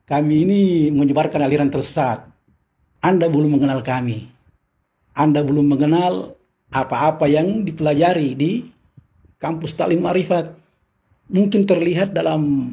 Kami ini menyebarkan aliran tersesat. Anda belum mengenal kami. Anda belum mengenal apa-apa yang dipelajari di kampus Taklim Ma'rifat. Mungkin terlihat dalam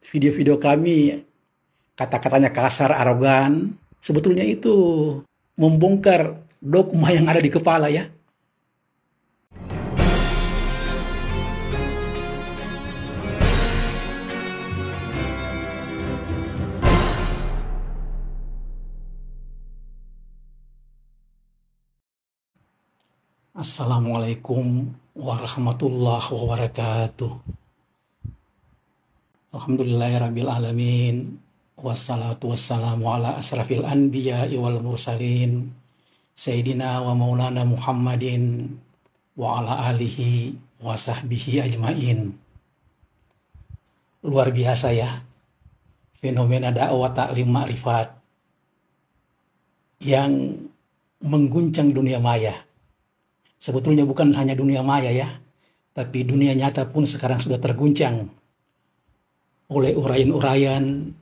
video-video kami kata-katanya kasar, arogan. Sebetulnya itu membongkar dogma yang ada di kepala ya. Assalamualaikum warahmatullahi wabarakatuh. Alhamdulillahirabbil alamin. Wassalatu wassalamu ala asrafil anbiya'i wal mursalin. Sayyidina wa maulana Muhammadin wa ala alihi wa sahbihi ajmain. Luar biasa ya, fenomena dakwah Taklim Ma'rifat yang mengguncang dunia maya. Sebetulnya bukan hanya dunia maya ya, tapi dunia nyata pun sekarang sudah terguncang oleh uraian-uraian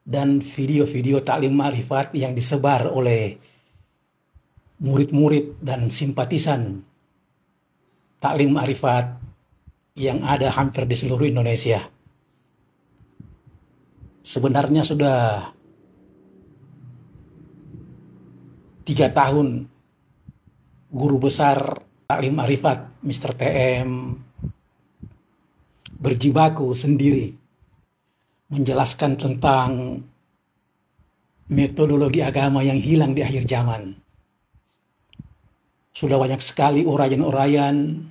dan video-video Taklim Ma'rifat yang disebar oleh murid-murid dan simpatisan Taklim Ma'rifat yang ada hampir di seluruh Indonesia. Sebenarnya sudah 3 tahun guru besar Taklim Ma'rifat, Mr. TM, berjibaku sendiri menjelaskan tentang metodologi agama yang hilang di akhir zaman. Sudah banyak sekali uraian-uraian,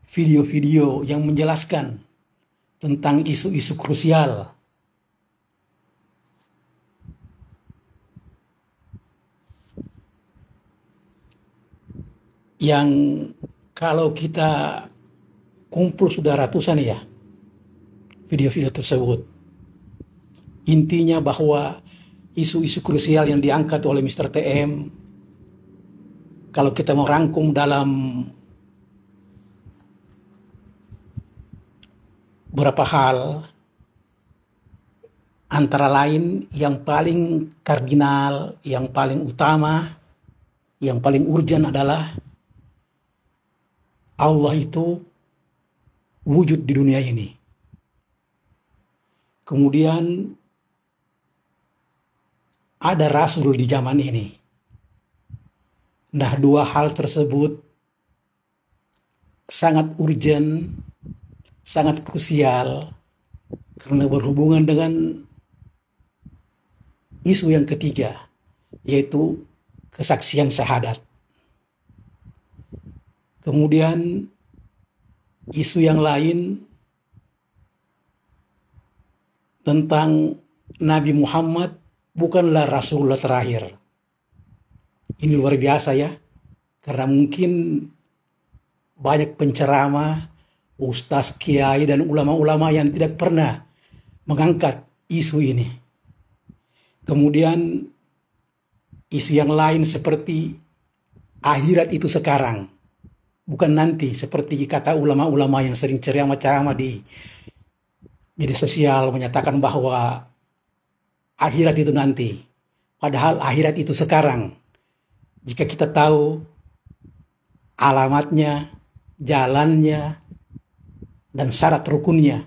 video-video yang menjelaskan tentang isu-isu krusial yang kalau kita kumpul sudah ratusan ya video-video tersebut. Intinya bahwa isu-isu krusial yang diangkat oleh Mr. TM, kalau kita mau rangkum dalam beberapa hal, antara lain yang paling kardinal, yang paling utama, yang paling urgen adalah Allah itu wujud di dunia ini. Kemudian ada Rasul di zaman ini. Nah, 2 hal tersebut sangat urgen, sangat krusial karena berhubungan dengan isu yang ketiga, yaitu kesaksian syahadat. Kemudian isu yang lain tentang Nabi Muhammad bukanlah Rasulullah terakhir. Ini luar biasa ya, karena mungkin banyak penceramah, ustaz, kiai, dan ulama-ulama yang tidak pernah mengangkat isu ini. Kemudian isu yang lain seperti akhirat itu sekarang, bukan nanti, seperti kata ulama-ulama yang sering ceramah-ceramah di media sosial menyatakan bahwa akhirat itu nanti. Padahal akhirat itu sekarang. Jika kita tahu alamatnya, jalannya, dan syarat rukunnya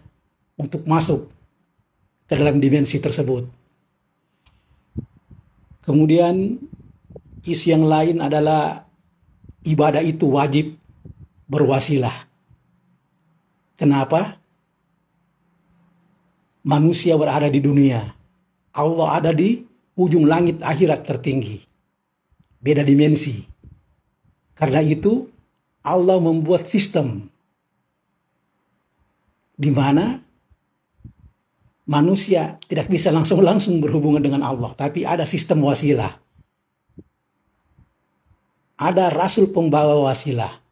untuk masuk ke dalam dimensi tersebut. Kemudian isu yang lain adalah ibadah itu wajib berwasilah. Kenapa? Manusia berada di dunia, Allah ada di ujung langit akhirat tertinggi, beda dimensi. Karena itu Allah membuat sistem di mana manusia tidak bisa langsung berhubungan dengan Allah, tapi ada sistem wasilah. Ada Rasul pembawa wasilah.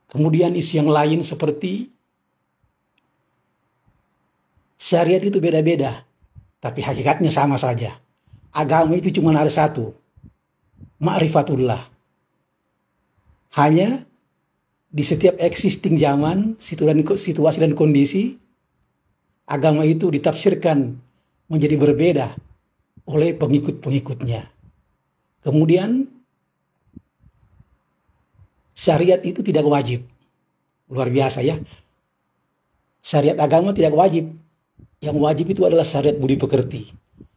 Kemudian isu yang lain seperti syariat itu beda-beda, tapi hakikatnya sama saja. Agama itu cuma ada satu, ma'rifatullah. Hanya di setiap existing zaman, situasi dan kondisi, agama itu ditafsirkan menjadi berbeda oleh pengikut-pengikutnya. Kemudian syariat itu tidak wajib. Luar biasa ya. Syariat agama tidak wajib. Yang wajib itu adalah syariat budi pekerti.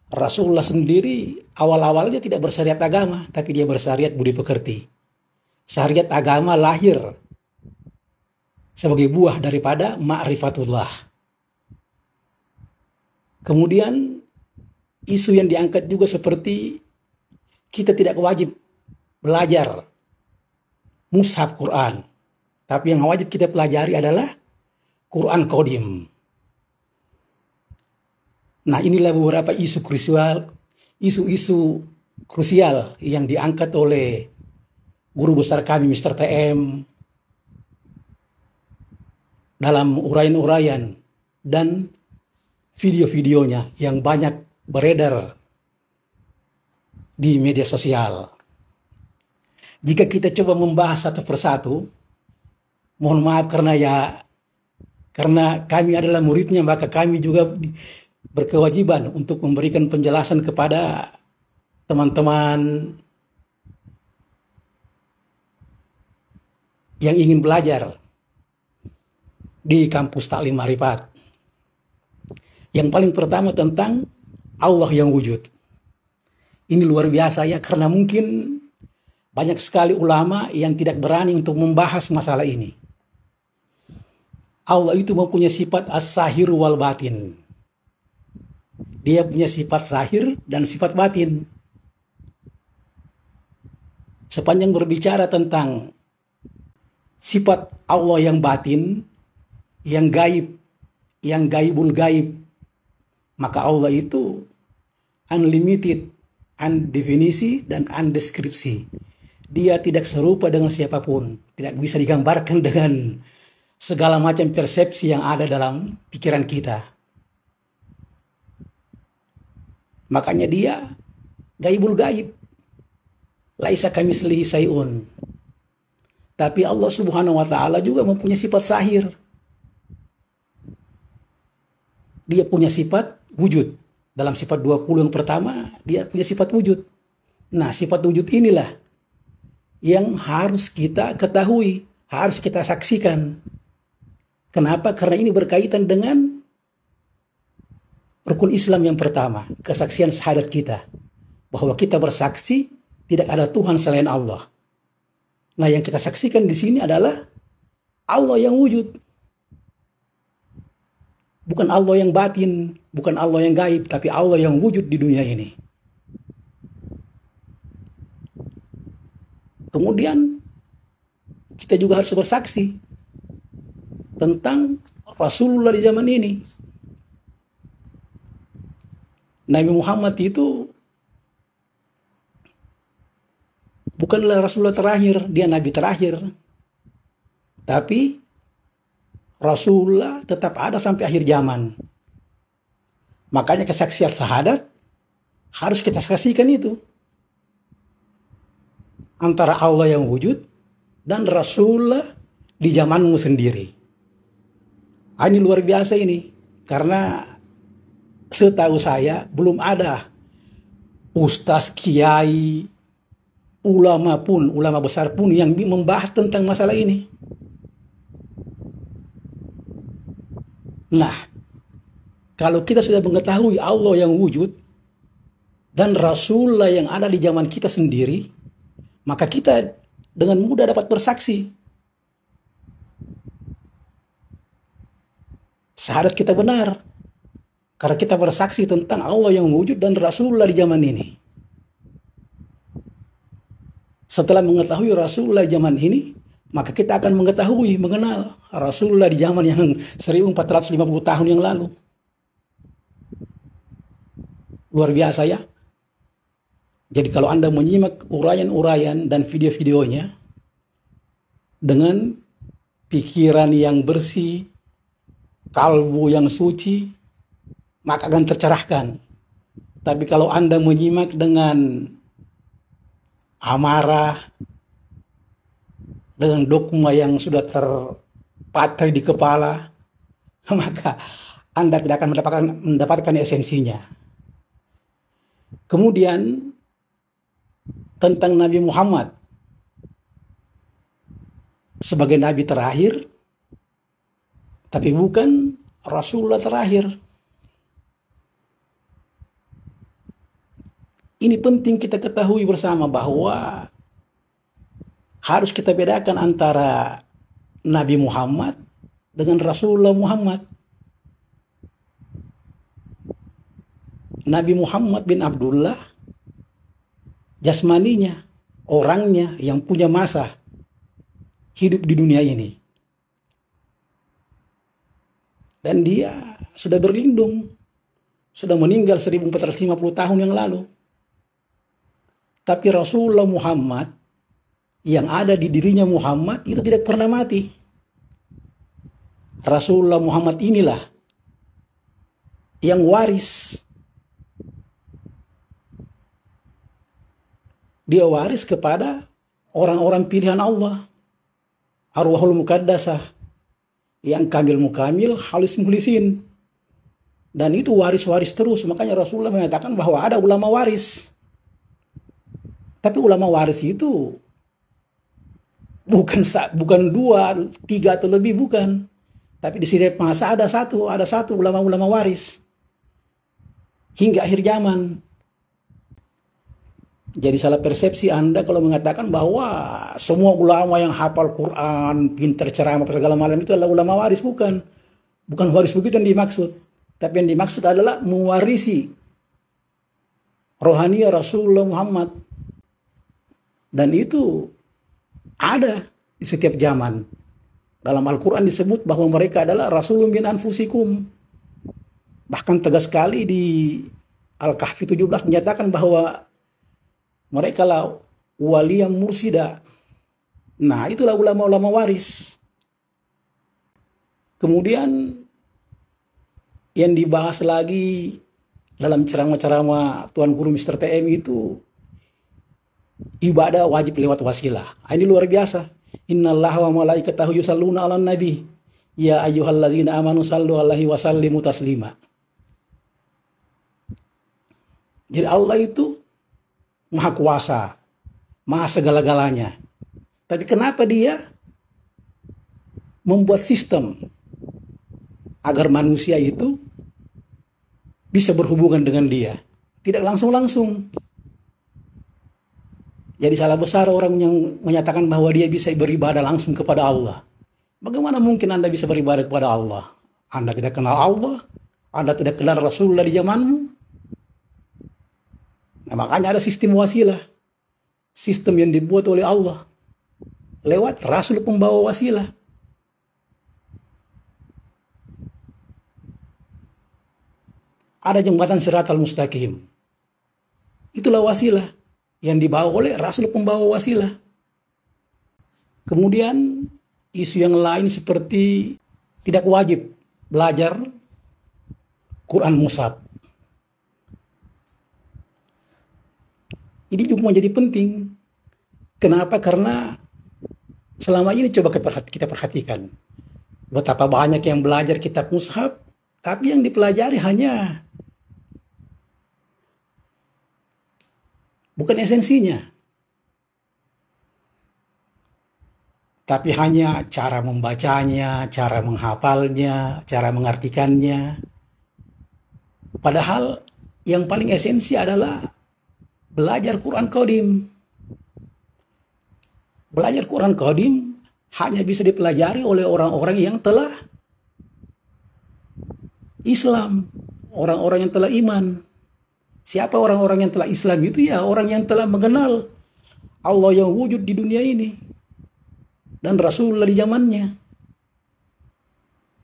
Rasulullah sendiri awal-awalnya tidak bersyariat agama, tapi dia bersyariat budi pekerti. Syariat agama lahir sebagai buah daripada ma'rifatullah. Kemudian isu yang diangkat juga seperti kita tidak wajib belajar mushaf Quran, tapi yang wajib kita pelajari adalah Quran Qadim. Nah, inilah beberapa isu krusial yang diangkat oleh guru besar kami Mr. TM dalam uraian-uraian dan video-videonya yang banyak beredar di media sosial. Jika kita coba membahas satu persatu, mohon maaf karena kami adalah muridnya, maka kami juga berkewajiban untuk memberikan penjelasan kepada teman-teman yang ingin belajar di kampus Taklim Ma'rifat. Yang paling pertama tentang Allah yang wujud. Ini luar biasa ya, karena mungkin banyak sekali ulama yang tidak berani untuk membahas masalah ini. Allah itu mempunyai sifat as-sahir wal batin. Dia punya sifat zahir dan sifat batin. Sepanjang berbicara tentang sifat Allah yang batin, yang gaib, yang gaibul gaib, maka Allah itu unlimited, undefinisi, dan undeskripsi. Dia tidak serupa dengan siapapun, tidak bisa digambarkan dengan segala macam persepsi yang ada dalam pikiran kita. Makanya dia gaibul gaib. Laisa kamitslihi syai'un. Tapi Allah Subhanahu wa taala juga mempunyai sifat zahir. Dia punya sifat wujud. Dalam sifat 20 yang pertama, dia punya sifat wujud. Nah, sifat wujud inilah yang harus kita ketahui, harus kita saksikan. Kenapa? Karena ini berkaitan dengan rukun Islam yang pertama, kesaksian syahadat kita. Bahwa kita bersaksi tidak ada Tuhan selain Allah. Nah, yang kita saksikan di sini adalah Allah yang wujud. Bukan Allah yang batin, bukan Allah yang gaib, tapi Allah yang wujud di dunia ini. Kemudian kita juga harus bersaksi tentang Rasulullah di zaman ini. Nabi Muhammad itu bukanlah Rasulullah terakhir, dia Nabi terakhir. Tapi Rasulullah tetap ada sampai akhir zaman. Makanya kesaksian syahadat harus kita saksikan itu. Antara Allah yang wujud dan Rasulullah di zamanmu sendiri. Ini luar biasa ini. Karena setahu saya belum ada ustaz, kiai, ulama besar pun yang membahas tentang masalah ini. Nah, kalau kita sudah mengetahui Allah yang wujud dan Rasulullah yang ada di zaman kita sendiri, maka kita dengan mudah dapat bersaksi. Syahadat kita benar. Karena kita bersaksi tentang Allah yang wujud dan Rasulullah di zaman ini. Setelah mengetahui Rasulullah di zaman ini, maka kita akan mengetahui, mengenal Rasulullah di zaman yang 1450 tahun yang lalu. Luar biasa ya. Jadi kalau Anda menyimak uraian-uraian dan video-videonya dengan pikiran yang bersih, kalbu yang suci, maka akan tercerahkan. Tapi kalau Anda menyimak dengan amarah, dengan dogma yang sudah terpatri di kepala, maka Anda tidak akan mendapatkan esensinya. Kemudian tentang Nabi Muhammad sebagai Nabi terakhir, tapi bukan Rasulullah terakhir. Ini penting kita ketahui bersama bahwa harus kita bedakan antara Nabi Muhammad dengan Rasulullah Muhammad. Nabi Muhammad bin Abdullah, jasmaninya, orangnya yang punya masa hidup di dunia ini. Dan dia sudah berlindung, sudah meninggal 1450 tahun yang lalu. Tapi Rasulullah Muhammad yang ada di dirinya Muhammad itu tidak pernah mati. Rasulullah Muhammad inilah yang waris. Dia waris kepada orang-orang pilihan Allah. Arwahul Muqaddasah. Yang kamil mukamil, halis mukhlisin. Dan itu waris-waris terus. Makanya Rasulullah mengatakan bahwa ada ulama waris. Tapi ulama waris itu bukan 2, 3 atau lebih, bukan. Tapi di setiap masa ada satu ulama-ulama waris hingga akhir zaman. Jadi salah persepsi Anda kalau mengatakan bahwa semua ulama yang hafal Quran, pintar ceramah segala macam itu adalah ulama waris. Bukan waris begitu yang dimaksud. Tapi yang dimaksud adalah mewarisi rohaniah Rasulullah Muhammad. Dan itu ada di setiap zaman. Dalam Al-Quran disebut bahwa mereka adalah Rasulun min anfusikum. Bahkan tegas sekali di Al-Kahfi 17 menyatakan bahwa mereka lah waliyam mursida. Nah, itulah ulama-ulama waris. Kemudian yang dibahas lagi dalam ceramah-ceramah Tuan Guru Mr. TM itu ibadah wajib lewat wasilah. Ini luar biasa. Innallaha wa malaikatahu yusalluna 'alan nabi. Ya ayyuhallazina amanu sallu 'alaihi wa sallimu taslima. Jadi Allah itu Maha kuasa, Maha segala-galanya. Tapi kenapa dia membuat sistem agar manusia itu bisa berhubungan dengan dia? Tidak langsung-langsung. Jadi salah besar orang yang menyatakan bahwa dia bisa beribadah langsung kepada Allah. Bagaimana mungkin Anda bisa beribadah kepada Allah? Anda tidak kenal Allah? Anda tidak kenal Rasulullah di zamanmu? Nah, makanya ada sistem wasilah. Sistem yang dibuat oleh Allah. Lewat Rasul pembawa wasilah. Ada jembatan Siratal Mustaqim. Itulah wasilah yang dibawa oleh Rasul pembawa wasilah. Kemudian isu yang lain seperti tidak wajib belajar Quran Mushaf. Ini juga menjadi penting. Kenapa? Karena selama ini coba kita perhatikan betapa banyak yang belajar kitab Mushaf, tapi yang dipelajari hanya bukan esensinya, tapi hanya cara membacanya, cara menghafalnya, cara mengartikannya. Padahal yang paling esensi adalah belajar Quran Qadim. Belajar Quran Qadim hanya bisa dipelajari oleh orang-orang yang telah Islam, orang-orang yang telah iman. Siapa orang-orang yang telah Islam itu? Ya orang yang telah mengenal Allah yang wujud di dunia ini dan Rasulullah di zamannya.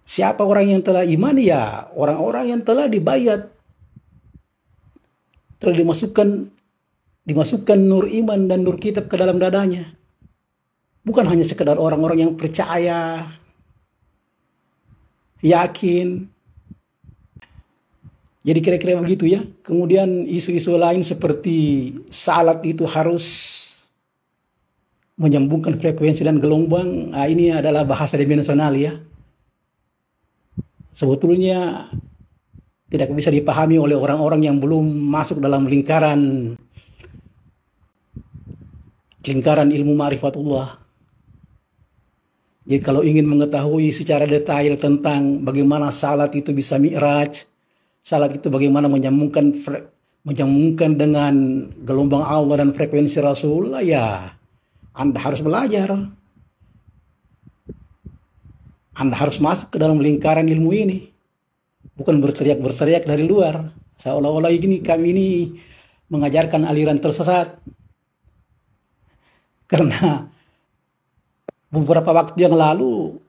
Siapa orang yang telah iman? Ya orang-orang yang telah dibayat, telah dimasukkan nur iman dan nur kitab ke dalam dadanya. Bukan hanya sekedar orang-orang yang percaya, yakin. Jadi kira-kira begitu ya. Kemudian isu-isu lain seperti salat itu harus menyambungkan frekuensi dan gelombang. Nah, ini adalah bahasa dimensional ya. sebetulnya tidak bisa dipahami oleh orang-orang yang belum masuk dalam lingkaran ilmu ma'rifatullah. Jadi kalau ingin mengetahui secara detail tentang bagaimana salat itu bisa mi'raj, salat itu bagaimana menyambungkan dengan gelombang Allah dan frekuensi Rasulullah, ya Anda harus belajar. Anda harus masuk ke dalam lingkaran ilmu ini. Bukan berteriak-berteriak dari luar. Seolah-olah kami ini mengajarkan aliran tersesat. Karena beberapa waktu yang lalu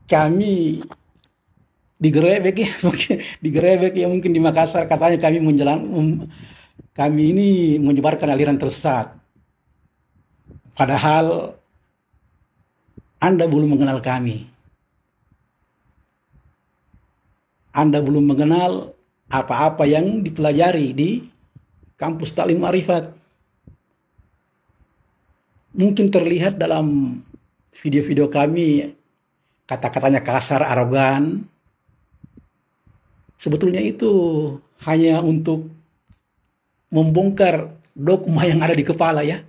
kami digerebek ya mungkin di Makassar, katanya kami ini menyebarkan aliran tersesat. Padahal Anda belum mengenal kami. Anda belum mengenal apa-apa yang dipelajari di kampus Taklim Ma'rifat. Mungkin terlihat dalam video-video kami kata-katanya kasar, arogan. Sebetulnya itu hanya untuk membongkar dogma yang ada di kepala ya.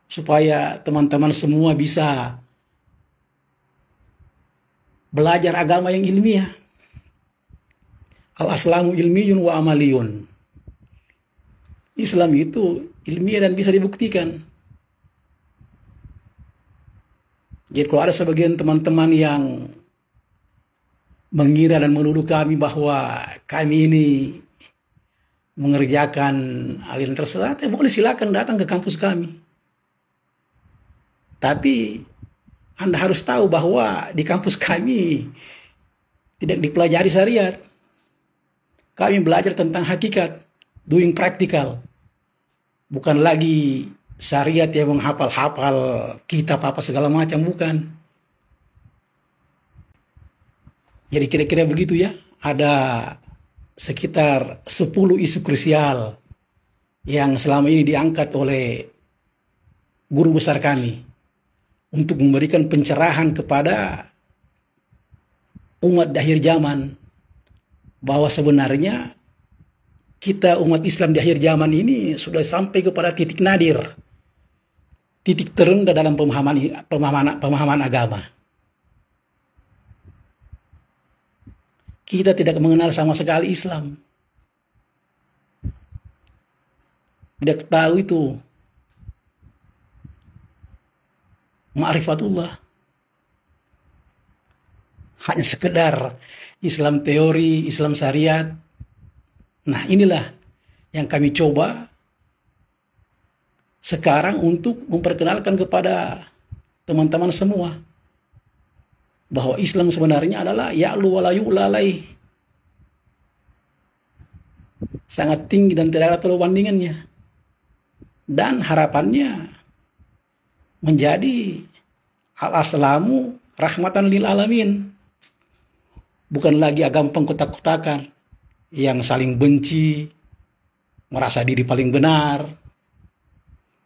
Supaya teman-teman semua bisa belajar agama yang ilmiah. Al-aslamu ilmiyun wa amaliyun. Islam itu ilmiah dan bisa dibuktikan. Jadi kalau ada sebagian teman-teman yang mengira dan menuduh kami bahwa kami ini mengerjakan aliran tersesat, boleh silakan datang ke kampus kami. Tapi Anda harus tahu bahwa di kampus kami tidak dipelajari syariat. Kami belajar tentang hakikat, doing practical. Bukan lagi syariat yang menghafal-hafal kitab apa segala macam, bukan. Jadi kira-kira begitu ya. Ada sekitar 10 isu krusial yang selama ini diangkat oleh guru besar kami untuk memberikan pencerahan kepada umat di akhir zaman, bahwa sebenarnya kita umat Islam di akhir zaman ini sudah sampai kepada titik nadir, titik terendah dalam pemahaman agama. Kita tidak mengenal sama sekali Islam. Tidak tahu itu ma'rifatullah. Hanya sekedar Islam teori, Islam syariat. Nah, inilah yang kami coba sekarang untuk memperkenalkan kepada teman-teman semua bahwa Islam sebenarnya adalah ya'lu wa la yu'la alaih. Sangat tinggi dan tidak ada perbandingannya. Dan harapannya menjadi al-aslamu rahmatan lil alamin. Bukan lagi agama pengkotak-kotakan yang saling benci, merasa diri paling benar.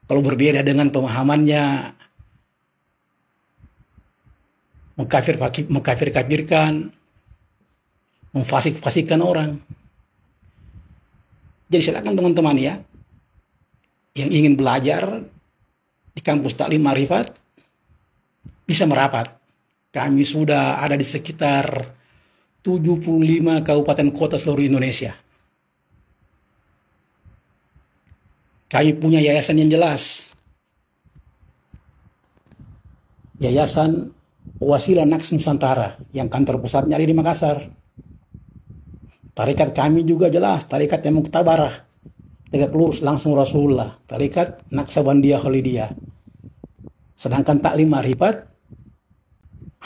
Kalau berbeda dengan pemahamannya, mengkafir-kafirkan, memfasik-fasikkan orang. Jadi silakan teman-teman ya, yang ingin belajar di kampus Taklim Ma'rifat bisa merapat. Kami sudah ada di sekitar 75 kabupaten kota seluruh Indonesia. Kami punya yayasan yang jelas. Yayasan Wasilah Naqs Nusantara yang kantor pusatnya ada di Makassar. Tarekat kami juga jelas, tarekat yang muktabarah, tegak lurus langsung Rasulullah, tarekat Naqsabandiyah Khalidiyah. Sedangkan Taklim Ma'rifat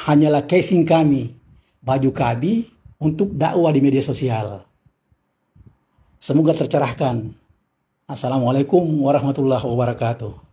hanyalah casing kami, baju kami untuk dakwah di media sosial. Semoga tercerahkan. Assalamualaikum warahmatullahi wabarakatuh.